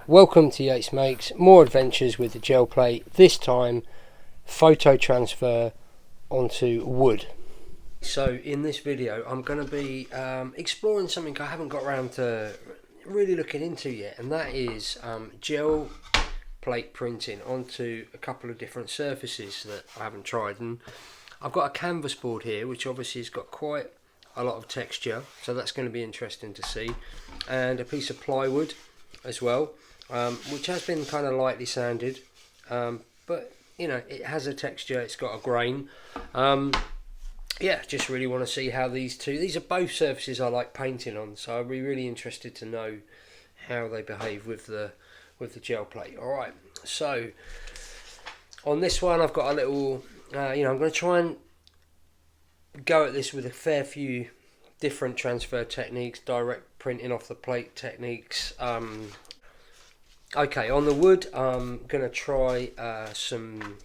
Welcome to Yates Makes, more adventures with the gel plate, this time photo transfer onto wood. So in this video I'm going to be exploring something I haven't got around to really looking into yet, and that is gel plate printing onto a couple of different surfaces that I haven't tried. And I've got a canvas board here which obviously has got quite a lot of texture, so that's going to be interesting to see, and a piece of plywood as well. Which has been kind of lightly sanded, but you know, it has a texture, it's got a grain. Yeah, just really want to see how these are both surfaces I like painting on, so I'll be really interested to know how they behave with the gel plate. Alright, so on this one I've got a little, I'm going to try and go at this with a fair few different transfer techniques, direct printing off the plate techniques. Okay, on the wood I'm going to try some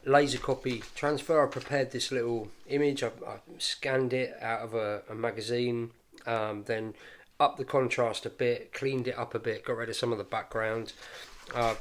laser copy transfer. I prepared this little image, I scanned it out of a magazine, then upped the contrast a bit, cleaned it up a bit, got rid of some of the background.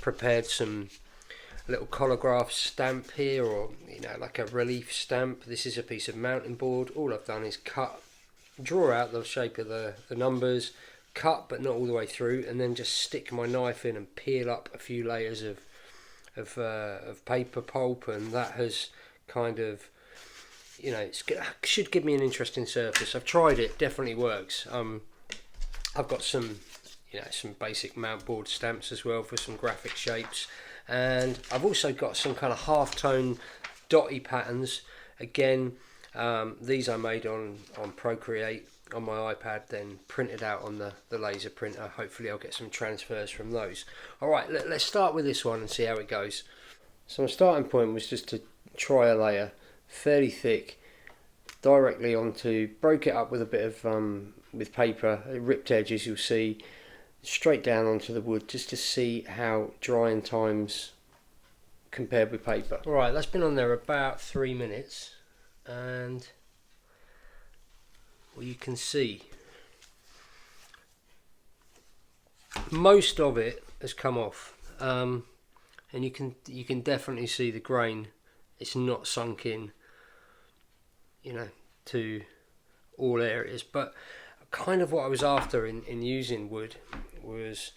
Prepared some little Collagraph stamp here, or like a relief stamp. This is a piece of mountain board. All I've done is draw out the shape of the numbers, cut but not all the way through, and then just stick my knife in and peel up a few layers of paper pulp, and that has kind of, it should give me an interesting surface. I've tried it, definitely works. I've got some basic mount board stamps as well for some graphic shapes, and I've also got some kind of half-tone dotty patterns. Again, these I made on Procreate on my iPad, then printed out on the laser printer. Hopefully I'll get some transfers from those. Alright, let's start with this one and see how it goes. So my starting point was just to try a layer fairly thick directly onto, broke it up with a bit of with paper, ripped edges you'll see, straight down onto the wood just to see how drying times compared with paper. Alright, that's been on there about 3 minutes, and well, you can see most of it has come off, and you can definitely see the grain. It's not sunk in, to all areas. But kind of what I was after in using wood was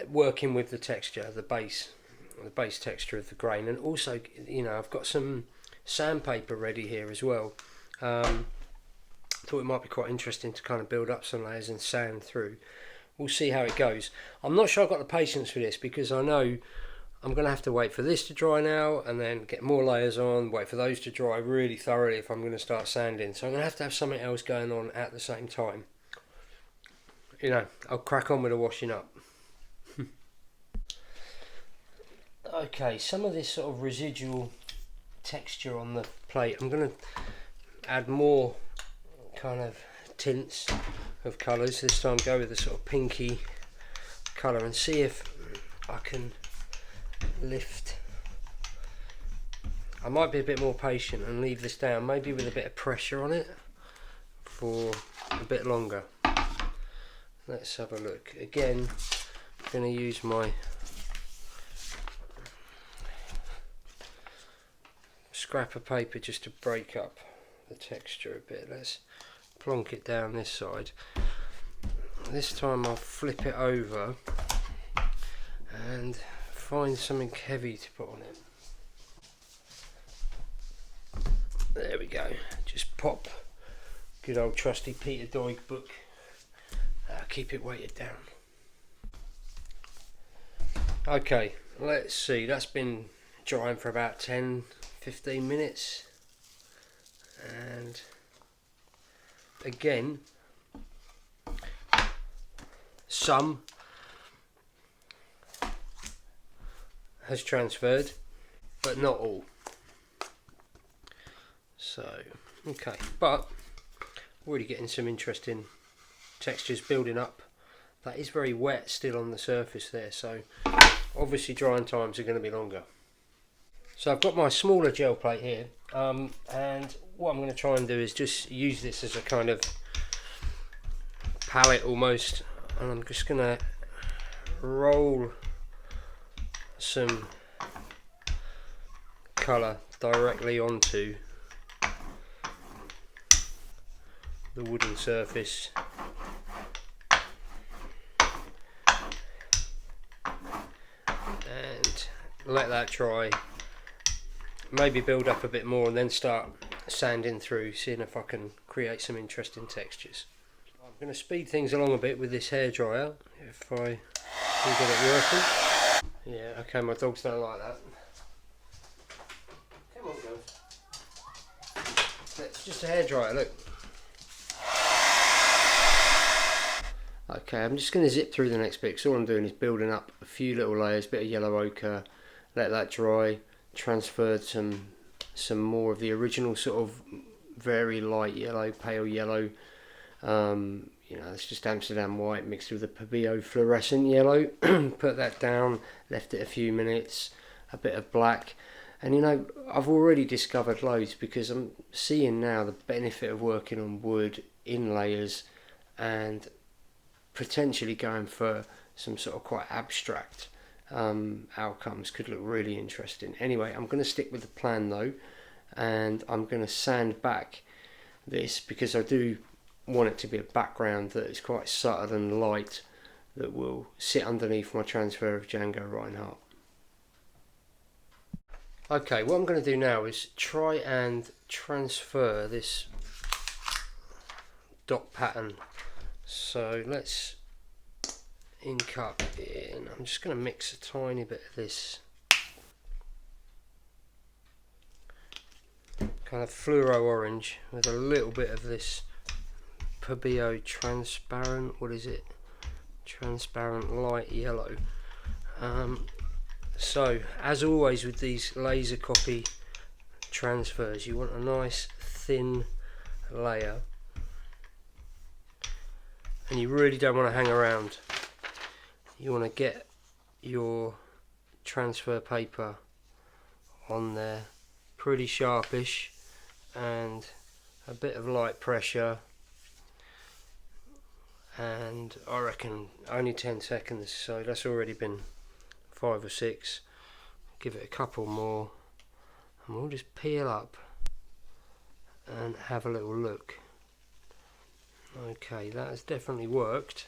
working with the texture, the base texture of the grain, and also I've got some sandpaper ready here as well. Thought it might be quite interesting to kind of build up some layers and sand through. We'll see how it goes. I'm not sure I've got the patience for this, because I know I'm going to have to wait for this to dry now, and then get more layers on, wait for those to dry really thoroughly if I'm going to start sanding. So I'm going to have something else going on at the same time. I'll crack on with the washing up. Okay, some of this sort of residual texture on the plate, I'm going to add more kind of tints of colours. This time go with a sort of pinky colour and see if I can lift. I might be a bit more patient and leave this down, maybe with a bit of pressure on it for a bit longer. Let's have a look. Again, I'm going to use my scrap of paper just to break up the texture a bit. Let's plonk it down this side. This time I'll flip it over and find something heavy to put on it. There we go. Just pop good old trusty Peter Doig book. Keep it weighted down. Okay, let's see. That's been drying for about 10-15 minutes, and again, some has transferred, but not all. So, okay, but already getting some interesting textures building up. That is very wet still on the surface there, so obviously drying times are going to be longer. So I've got my smaller gel plate here, and what I'm going to try and do is just use this as a kind of palette almost, and I'm just going to roll some colour directly onto the wooden surface. And let that dry, maybe build up a bit more, and then start sanding through, seeing if I can create some interesting textures. I'm going to speed things along a bit with this hairdryer, if I can get it working. Yeah, okay, my dogs don't like that. Come on, go. It's just a hairdryer, look. Okay, I'm just going to zip through the next bit, because all I'm doing is building up a few little layers, bit of yellow ochre, let that dry, transferred some more of the original sort of very light yellow, pale yellow, you know, it's just Amsterdam white mixed with a Pabio fluorescent yellow. Put that down, left it a few minutes, a bit of black, and you know, I've already discovered loads, because I'm seeing now the benefit of working on wood in layers and potentially going for some sort of quite abstract outcomes could look really interesting. Anyway, I'm going to stick with the plan though, and I'm going to sand back this, because I do want it to be a background that is quite subtle and light, that will sit underneath my transfer of Django Reinhardt. Okay, what I'm going to do now is try and transfer this dot pattern. So let's ink up in. I'm just going to mix a tiny bit of this kind of fluoro orange with a little bit of this Pabio transparent, what is it? Transparent light yellow. So as always with these laser copy transfers, you want a nice thin layer, and you really don't want to hang around. You want to get your transfer paper on there pretty sharpish, and a bit of light pressure, and I reckon only 10 seconds, so that's already been 5 or 6. Give it a couple more and we'll just peel up and have a little look. Okay, that has definitely worked.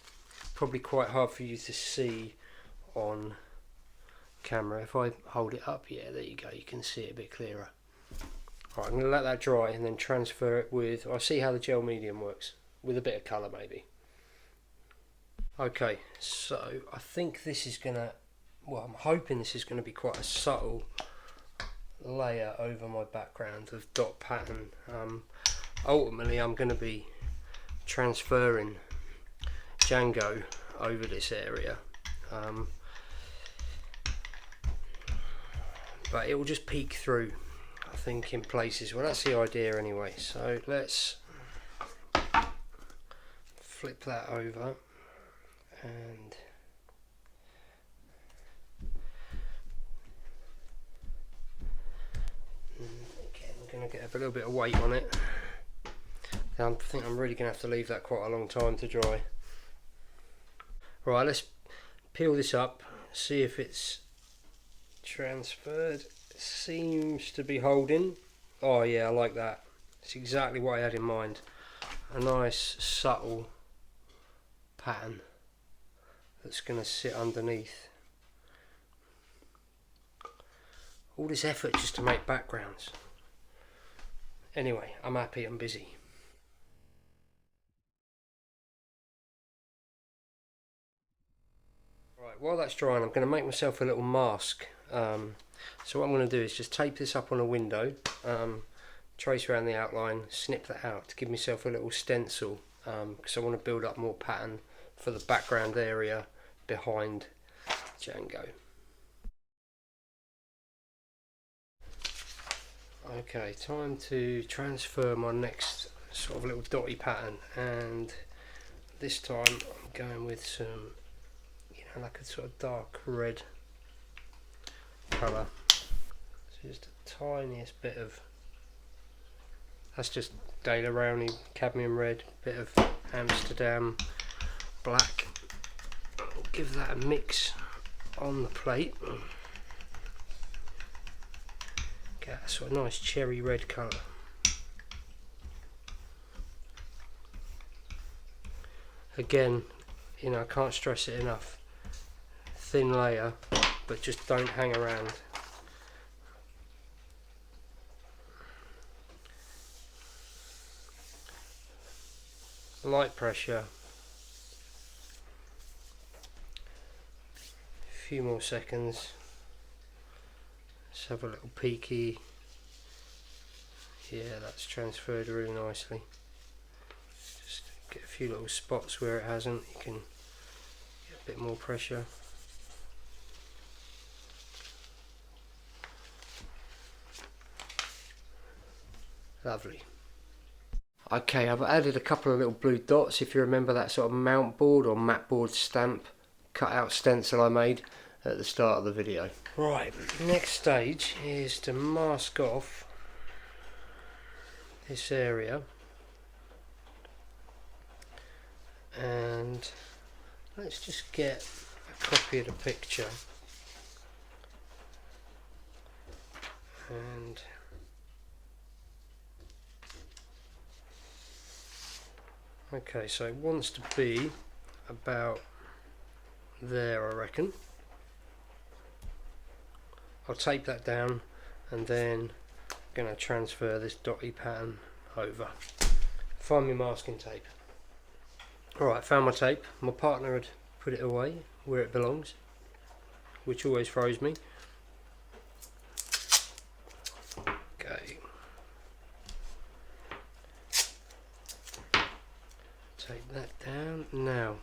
Probably quite hard for you to see on camera. If I hold it up, yeah, there you go, you can see it a bit clearer. Right, I'm going to let that dry and then transfer it with, I'll see how the gel medium works, with a bit of colour maybe. Okay, so I think this is going to, well, I'm hoping this is going to be quite a subtle layer over my background of dot pattern. Ultimately I'm going to be transferring Django over this area, but it will just peek through, I think, in places. Well, that's the idea anyway. So let's flip that over, and again, I'm going to get a little bit of weight on it. I think I'm really going to have to leave that quite a long time to dry. Right, let's peel this up, see if it's transferred. It seems to be holding. Oh yeah, I like that. It's exactly what I had in mind. A nice subtle pattern that's going to sit underneath. All this effort just to make backgrounds. Anyway, I'm happy, I'm busy. Right, while that's drying, I'm going to make myself a little mask. So what I'm going to do is just tape this up on a window, trace around the outline, snip that out to give myself a little stencil, because I want to build up more pattern for the background area behind Django. Okay, time to transfer my next sort of little dotty pattern, and this time I'm going with some, you know, like a sort of dark red colour. So just the tiniest bit of, that's just Daler-Rowney cadmium red, bit of Amsterdam black. give that a mix on the plate. Get a sort of nice cherry red colour. Again, you know, I can't stress it enough. Thin layer, but just don't hang around. Light pressure. A few more seconds. Let's have a little peeky. Yeah, that's transferred really nicely. Just get a few little spots where it hasn't. You can get a bit more pressure. Lovely. Okay, I've added a couple of little blue dots. If you remember that sort of mount board or mat board stamp cut out stencil I made at the start of the video. Right, next stage is to mask off this area, and let's just get a copy of the picture and okay, so it wants to be about there, I reckon. I'll tape that down and then I'm going to transfer this dotty pattern over. Find my masking tape. Alright, found my tape. My partner had put it away where it belongs, which always throws me. Okay. Take that down. Now,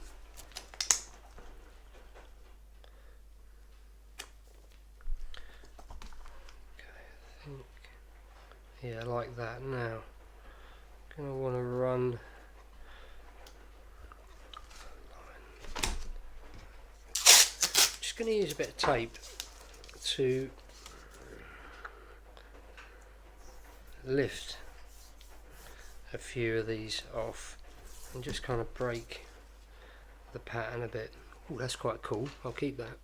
yeah, like that. Now, gonna want to run just gonna use a bit of tape to lift a few of these off and just kind of break the pattern a bit. Ooh, that's quite cool. I'll keep that.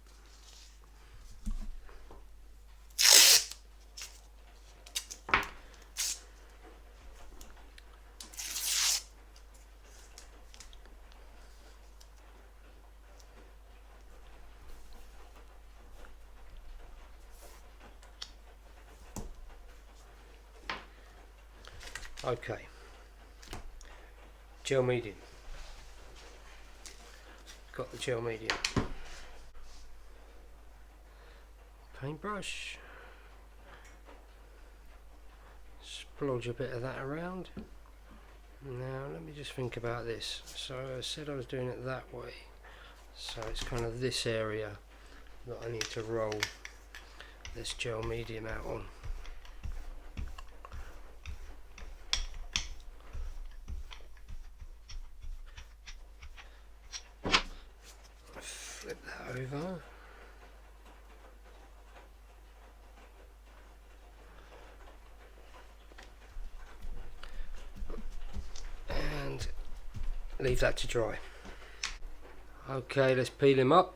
Okay, gel medium. Got the gel medium. Paintbrush. Splodge a bit of that around. Now let me just think about this. So I said I was doing it that way. So it's kind of this area that I need to roll this gel medium out on. Flip that over. And leave that to dry. Okay, let's peel him up,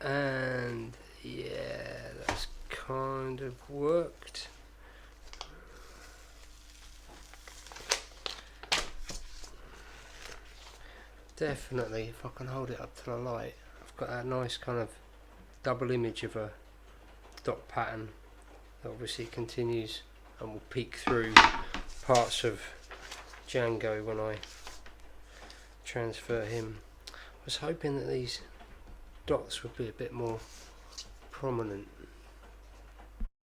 and yeah, that's kind of worked. Definitely, if I can hold it up to the light, I've got that nice kind of double image of a dot pattern that obviously continues and will peek through parts of Django when I transfer him. I was hoping that these dots would be a bit more prominent.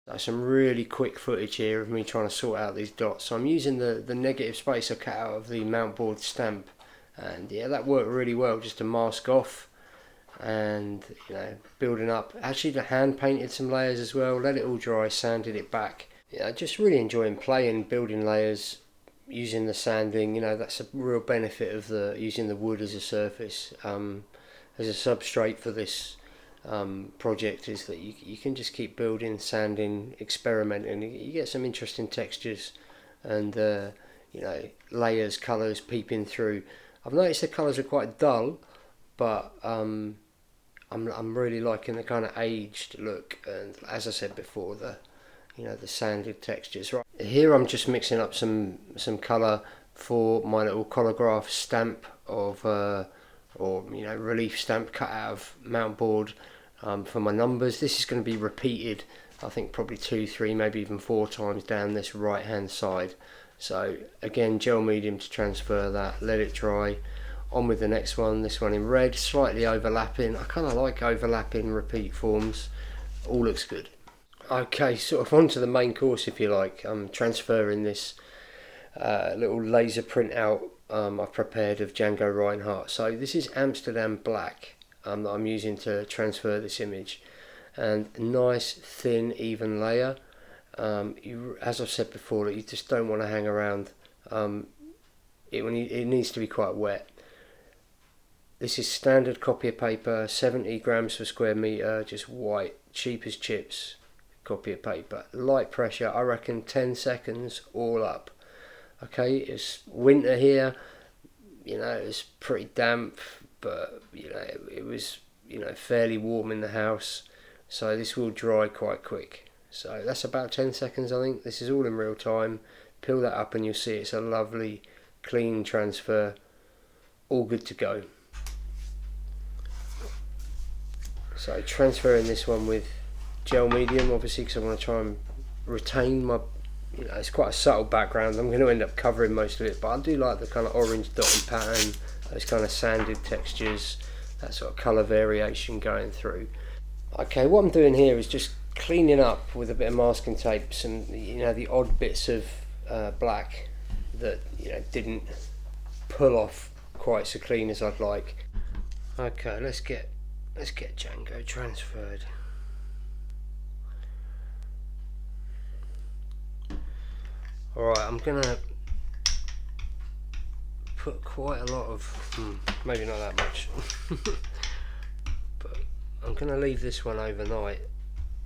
That's some really quick footage here of me trying to sort out these dots. So I'm using the negative space I cut out of the mount board stamp, and yeah, that worked really well just to mask off and, you know, building up. Actually, I hand painted some layers as well, let it all dry, sanded it back. Yeah, just really enjoying playing, building layers, using the sanding. You know, that's a real benefit of using the wood as a surface, as a substrate for this project, is that you can just keep building, sanding, experimenting. You get some interesting textures and you know, layers, colours peeping through. I've noticed the colours are quite dull, but I'm really liking the kind of aged look, and as I said before, the sanded textures. Right here, I'm just mixing up some colour for my little Collagraph stamp of or relief stamp cut out of mount board for my numbers. This is going to be repeated, I think probably 2, 3, maybe even 4 times down this right hand side. So again, gel medium to transfer that, let it dry. On with the next one, this one in red, slightly overlapping. I kind of like overlapping repeat forms. All looks good. Okay, sort of onto the main course if you like. I'm transferring this little laser printout I've prepared of Django Reinhardt. So this is Amsterdam Black that I'm using to transfer this image. And nice, thin, even layer. As I've said before, you just don't want to hang around. It needs to be quite wet. This is standard copy of paper, 70 grams per square metre, just white, cheap as chips copy of paper. Light pressure, I reckon 10 seconds all up. Okay, it's winter here, it's pretty damp, but it was fairly warm in the house, so this will dry quite quick. So that's about 10 seconds, I think. This is all in real time. Peel that up and you'll see it's a lovely clean transfer, all good to go. So transferring this one with gel medium, obviously, because I want to try and retain my, it's quite a subtle background. I'm going to end up covering most of it, but I do like the kind of orange dotted pattern, those kind of sanded textures, that sort of colour variation going through. Okay, what I'm doing here is just cleaning up with a bit of masking tape some, the odd bits of black that didn't pull off quite so clean as I'd like. Okay, let's get Django transferred. Alright, I'm gonna put quite a lot of, maybe not that much, but I'm gonna leave this one overnight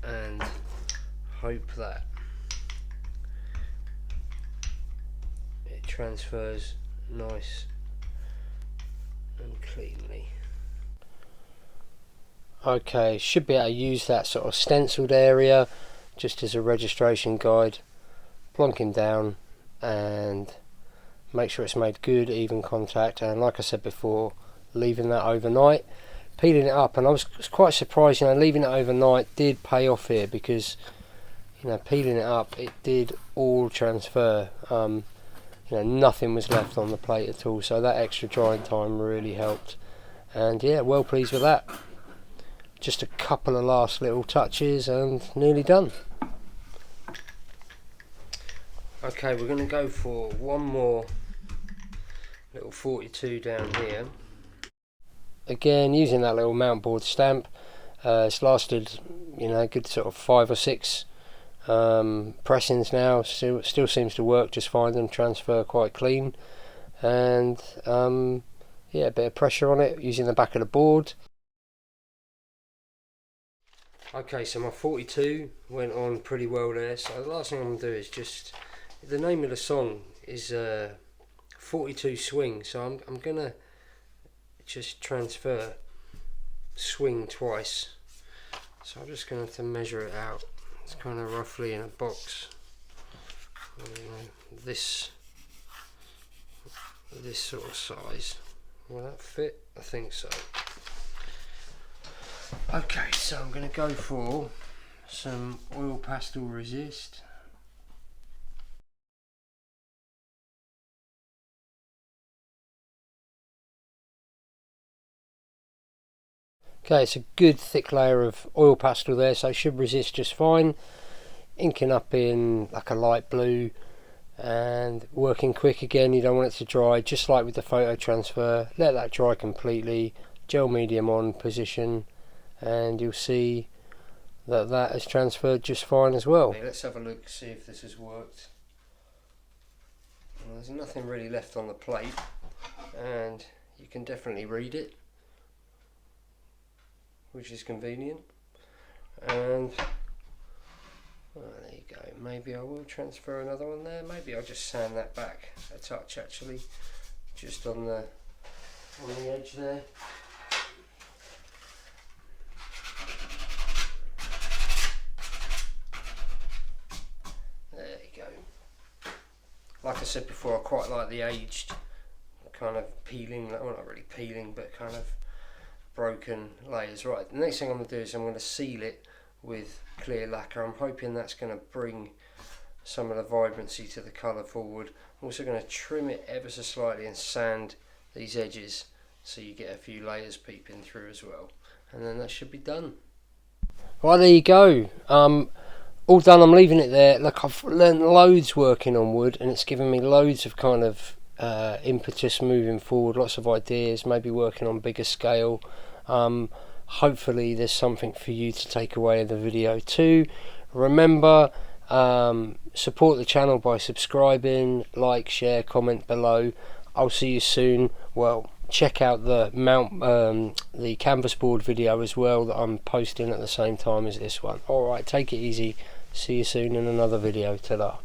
and hope that it transfers nice and cleanly. Okay, should be able to use that sort of stenciled area just as a registration guide. Plonk him down and make sure it's made good even contact, and like I said before, leaving that overnight, peeling it up. And I was quite surprised, leaving it overnight did pay off here, because peeling it up, it did all transfer. Nothing was left on the plate at all, so that extra drying time really helped, and yeah, well pleased with that. Just a couple of last little touches and nearly done. Okay, we're going to go for one more little 42 down here. Again, using that little mount board stamp. It's lasted, a good sort of 5 or 6 pressings now. Still seems to work just fine and transfer quite clean. And yeah, a bit of pressure on it using the back of the board. Okay, so my 42 went on pretty well there. So the last thing I'm going to do is just, the name of the song is 42 Swing. So I'm going to just transfer swing twice. So I'm just going to have to measure it out. It's kind of roughly in a box. This sort of size. Will that fit? I think so. Okay, so I'm going to go for some oil pastel resist. Okay, it's a good thick layer of oil pastel there, so it should resist just fine. Inking up in like a light blue and working quick again. You don't want it to dry, just like with the photo transfer. Let that dry completely, gel medium on position, and you'll see that has transferred just fine as well. Okay, let's have a look, see if this has worked. Well, there's nothing really left on the plate, and you can definitely read it, which is convenient. And well, there you go. Maybe I will transfer another one there. Maybe I'll just sand that back a touch, actually, just on the edge there. I said before, I quite like the aged kind of peeling, well not really peeling, but kind of broken layers. Right, the next thing I'm going to do is I'm going to seal it with clear lacquer. I'm hoping that's going to bring some of the vibrancy to the colour forward. I'm also going to trim it ever so slightly and sand these edges so you get a few layers peeping through as well, and then that should be done. Right, there you go. All done. I'm leaving it there. Look, I've learned loads working on wood, and it's given me loads of kind of impetus moving forward, lots of ideas, maybe working on bigger scale. Hopefully there's something for you to take away in the video too. Remember, support the channel by subscribing, like, share, comment below. I'll see you soon. Well, check out the the canvas board video as well that I'm posting at the same time as this one. Alright, take it easy. See you soon in another video. Ta-da.